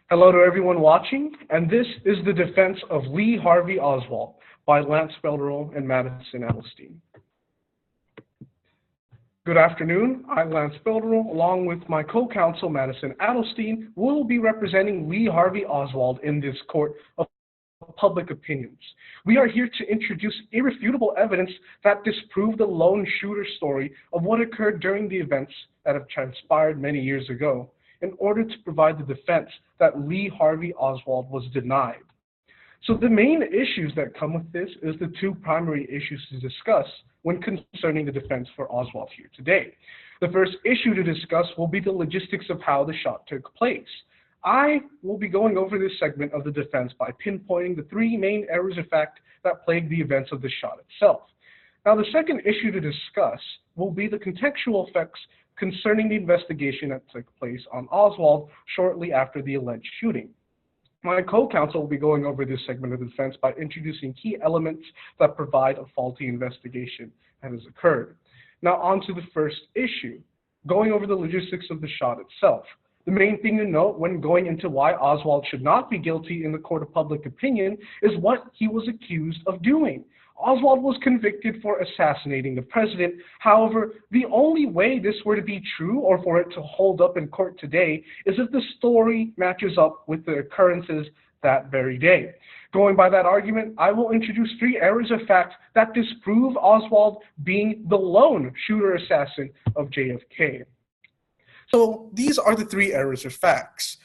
Hello to everyone watching, and this is the defense of Lee Harvey Oswald by Lance Felderl and Madison Adelstein. Good afternoon. I'm Lance Felderl, along with my co-counsel Madison Adelstein, will be representing Lee Harvey Oswald in this court of public opinions. We are here to introduce irrefutable evidence that disprove the lone shooter story of what occurred during the events that have transpired many years ago, in order to provide the defense that Lee Harvey Oswald was denied. So the main issues that come with this is the two primary issues to discuss when concerning the defense for Oswald here today. The first issue to discuss will be the logistics of how the shot took place. I will be going over this segment of the defense by pinpointing the three main errors of fact that plagued the events of the shot itself. Now, the second issue to discuss will be the contextual effects concerning the investigation that took place on Oswald shortly after the alleged shooting. My co-counsel will be going over this segment of the defense by introducing key elements that provide a faulty investigation that has occurred. Now, on to the first issue, going over the logistics of the shot itself. The main thing to note when going into why Oswald should not be guilty in the court of public opinion is what he was accused of doing. Oswald was convicted for assassinating the president. However, the only way this were to be true or for it to hold up in court today is if the story matches up with the occurrences that very day. Going by that argument, I will introduce three errors of fact that disprove Oswald being the lone shooter assassin of JFK. So these are the three errors of facts.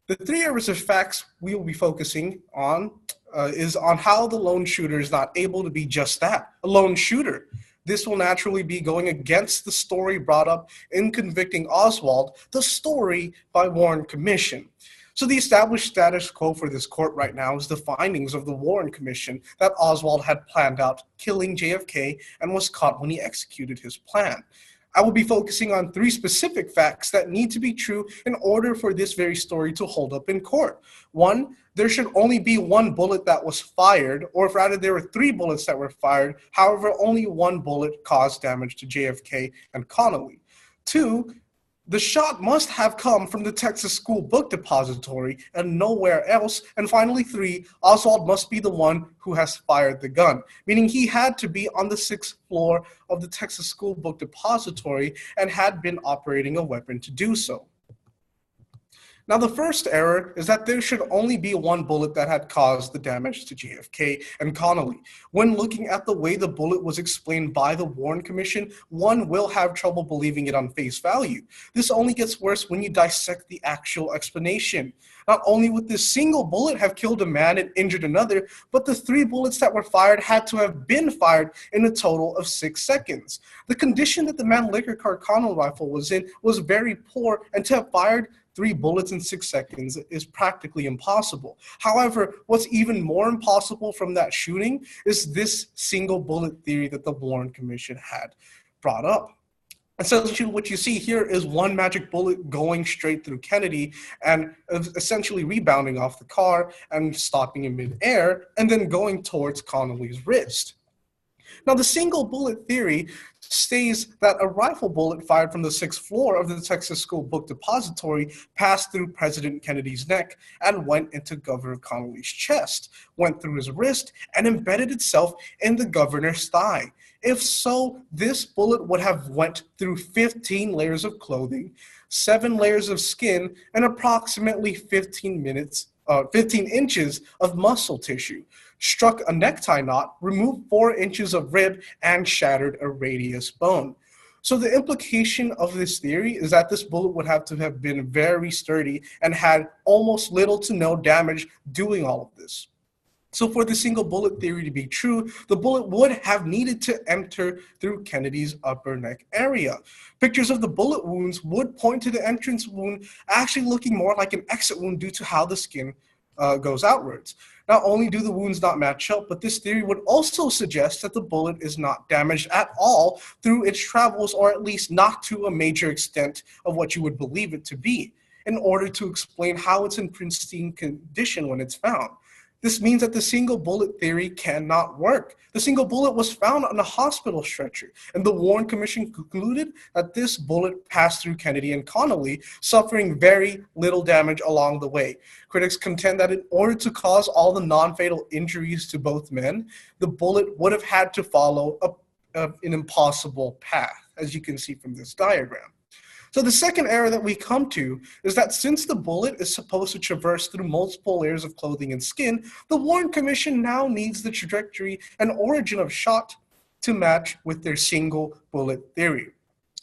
The three errors of facts we will be focusing on is on how the lone shooter is not able to be just that, a lone shooter. This will naturally be going against the story brought up in convicting Oswald, the story by Warren Commission. So the established status quo for this court right now is the findings of the Warren Commission that Oswald had planned out killing JFK and was caught when he executed his plan. I will be focusing on three specific facts that need to be true in order for this very story to hold up in court. One, there should only be one bullet that was fired, or if rather there were three bullets that were fired, however, only one bullet caused damage to JFK and Connolly. Two, the shot must have come from the Texas School Book Depository and nowhere else. And finally, three, Oswald must be the one who has fired the gun, meaning he had to be on the 6th floor of the Texas School Book Depository and had been operating a weapon to do so. Now, the first error is that there should only be one bullet that had caused the damage to JFK and Connolly. When looking at the way the bullet was explained by the Warren Commission, one will have trouble believing it on face value. This only gets worse when you dissect the actual explanation. Not only would this single bullet have killed a man and injured another, but the three bullets that were fired had to have been fired in a total of 6 seconds. The condition that the Mannlicher Connell rifle was in was very poor, and to have fired 3 bullets in 6 seconds is practically impossible. However, what's even more impossible from that shooting is this single bullet theory that the Warren Commission had brought up. Essentially, what you see here is one magic bullet going straight through Kennedy and essentially rebounding off the car and stopping in midair and then going towards Connolly's wrist. Now, the single bullet theory states that a rifle bullet fired from the 6th floor of the Texas School Book Depository passed through President Kennedy's neck and went into Governor Connolly's chest, went through his wrist, and embedded itself in the governor's thigh. If so, this bullet would have went through 15 layers of clothing, 7 layers of skin, and approximately 15 inches of muscle tissue, struck a necktie knot, removed 4 inches of rib, and shattered a radius bone. So the implication of this theory is that this bullet would have to have been very sturdy and had almost little to no damage doing all of this. So for the single bullet theory to be true, the bullet would have needed to enter through Kennedy's upper neck area. Pictures of the bullet wounds would point to the entrance wound actually looking more like an exit wound due to how the skin goes outwards. Not only do the wounds not match up, but this theory would also suggest that the bullet is not damaged at all through its travels, or at least not to a major extent of what you would believe it to be, in order to explain how it's in pristine condition when it's found. This means that the single bullet theory cannot work. The single bullet was found on a hospital stretcher, and the Warren Commission concluded that this bullet passed through Kennedy and Connolly, suffering very little damage along the way. Critics contend that in order to cause all the non-fatal injuries to both men, the bullet would have had to follow an impossible path, as you can see from this diagram. So the second error that we come to is that since the bullet is supposed to traverse through multiple layers of clothing and skin, the Warren Commission now needs the trajectory and origin of shot to match with their single bullet theory.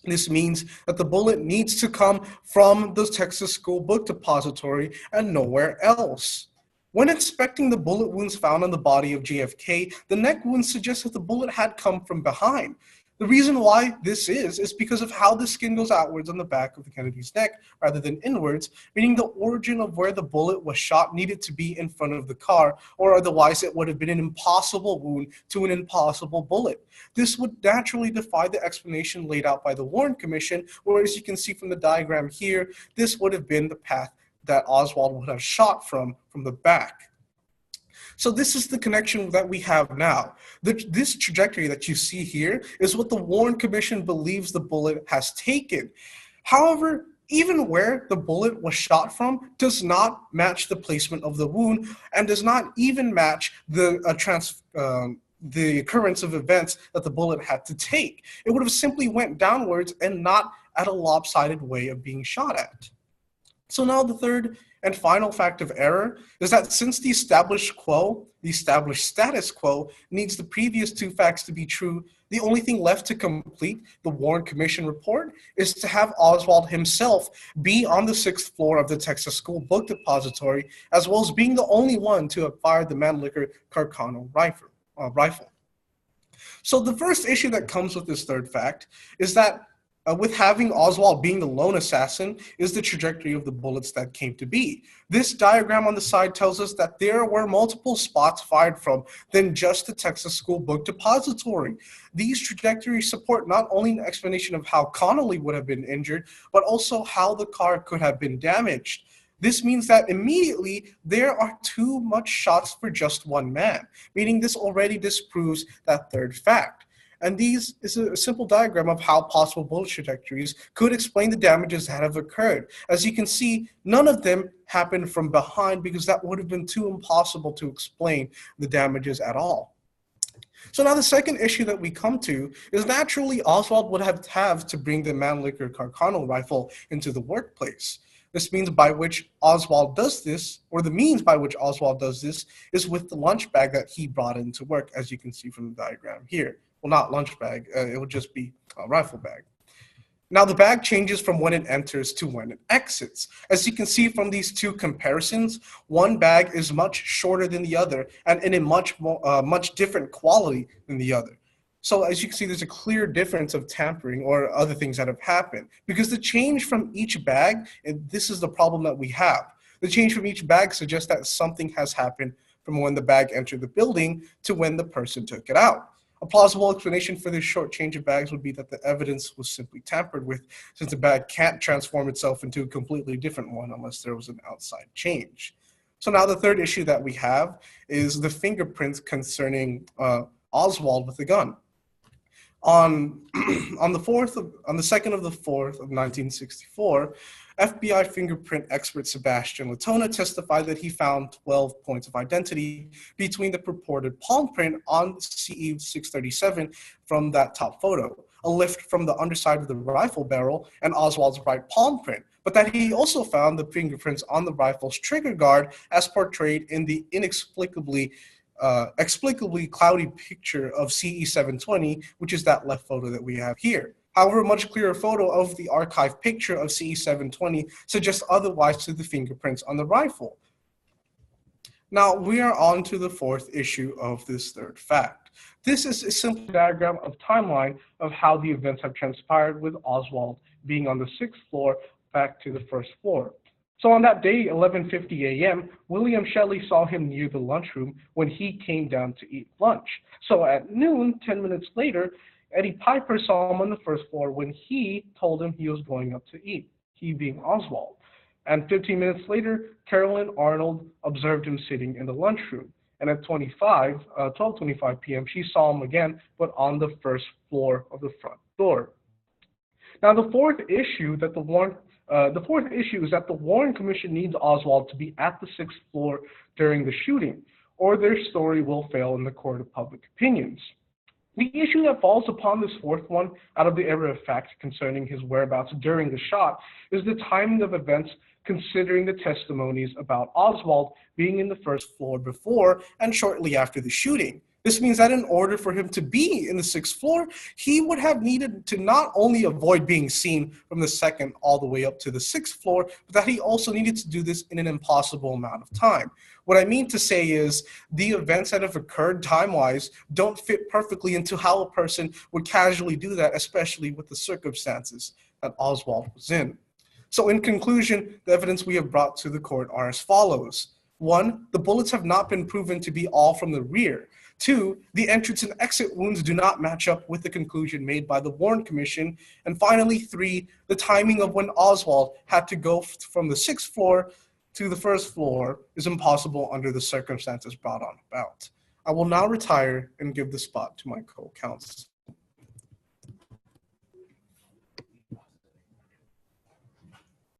This means that the bullet needs to come from the Texas School Book Depository and nowhere else. When inspecting the bullet wounds found on the body of JFK, the neck wounds suggest that the bullet had come from behind. The reason why this is because of how the skin goes outwards on the back of the Kennedy's neck rather than inwards, meaning the origin of where the bullet was shot needed to be in front of the car, or otherwise it would have been an impossible wound to an impossible bullet. This would naturally defy the explanation laid out by the Warren Commission, where, as you can see from the diagram here, this would have been the path that Oswald would have shot from the back. So this is the connection that we have now. This trajectory that you see here is what the Warren Commission believes the bullet has taken. However, even where the bullet was shot from does not match the placement of the wound and does not even match the occurrence of events that the bullet had to take. It would have simply went downwards and not at a lopsided way of being shot at. So now the third and final fact of error is that since the established status quo needs the previous two facts to be true, the only thing left to complete the Warren Commission report is to have Oswald himself be on the 6th floor of the Texas School Book Depository, as well as being the only one to have fired the Mannlicher Carcano rifle. So the first issue that comes with this third fact is that with having Oswald being the lone assassin is the trajectory of the bullets that came to be. This diagram on the side tells us that there were multiple spots fired from than just the Texas School Book Depository. These trajectories support not only an explanation of how Connolly would have been injured, but also how the car could have been damaged. This means that immediately there are too much shots for just one man, meaning this already disproves that third fact. And these is a simple diagram of how possible bullet trajectories could explain the damages that have occurred. As you can see, none of them happened from behind because that would have been too impossible to explain the damages at all. So now the second issue that we come to is naturally Oswald would have to bring the Mannlicher Carcano rifle into the workplace. This means by which Oswald does this, or the means by which Oswald does this, is with the lunch bag that he brought into work, as you can see from the diagram here. Well, not lunch bag, it would just be a rifle bag. Now the bag changes from when it enters to when it exits. As you can see from these two comparisons, one bag is much shorter than the other and in a much different quality than the other. So as you can see, there's a clear difference of tampering or other things that have happened because the change from each bag, and this is the problem that we have, the change from each bag suggests that something has happened from when the bag entered the building to when the person took it out. A plausible explanation for this short change of bags would be that the evidence was simply tampered with, since the bag can't transform itself into a completely different one unless there was an outside change. So now the third issue that we have is the fingerprints concerning Oswald with the gun. On the 2nd of the 4th of 1964, FBI fingerprint expert Sebastian Latona testified that he found 12 points of identity between the purported palm print on CE 637 from that top photo, a lift from the underside of the rifle barrel, and Oswald's right palm print, but that he also found the fingerprints on the rifle's trigger guard as portrayed in the explicably cloudy picture of CE 720, which is that left photo that we have here. However, a much clearer photo of the archive picture of CE 720 suggests otherwise to the fingerprints on the rifle. Now, we are on to the fourth issue of this third fact. This is a simple diagram of timeline of how the events have transpired with Oswald being on the 6th floor back to the 1st floor. So on that day, 11:50 a.m., William Shelley saw him near the lunchroom when he came down to eat lunch. So at noon, 10 minutes later, Eddie Piper saw him on the 1st floor when he told him he was going up to eat, he being Oswald. And 15 minutes later, Carolyn Arnold observed him sitting in the lunchroom. And at 12:25 p.m., she saw him again, but on the first floor of the front door. Now, the fourth issue is that the Warren Commission needs Oswald to be at the sixth floor during the shooting, or their story will fail in the court of public opinions. The issue that falls upon this fourth one, out of the area of fact concerning his whereabouts during the shot, is the timing of events considering the testimonies about Oswald being in the first floor before and shortly after the shooting. This means that in order for him to be in the sixth floor, he would have needed to not only avoid being seen from the second all the way up to the sixth floor, but that he also needed to do this in an impossible amount of time. What I mean to say is the events that have occurred time-wise don't fit perfectly into how a person would casually do that, especially with the circumstances that Oswald was in. So in conclusion, the evidence we have brought to the court are as follows. 1, the bullets have not been proven to be all from the rear. 2, the entrance and exit wounds do not match up with the conclusion made by the Warren Commission. And finally, 3, the timing of when Oswald had to go from the sixth floor to the first floor is impossible under the circumstances brought on about. I will now retire and give the spot to my co-counsel.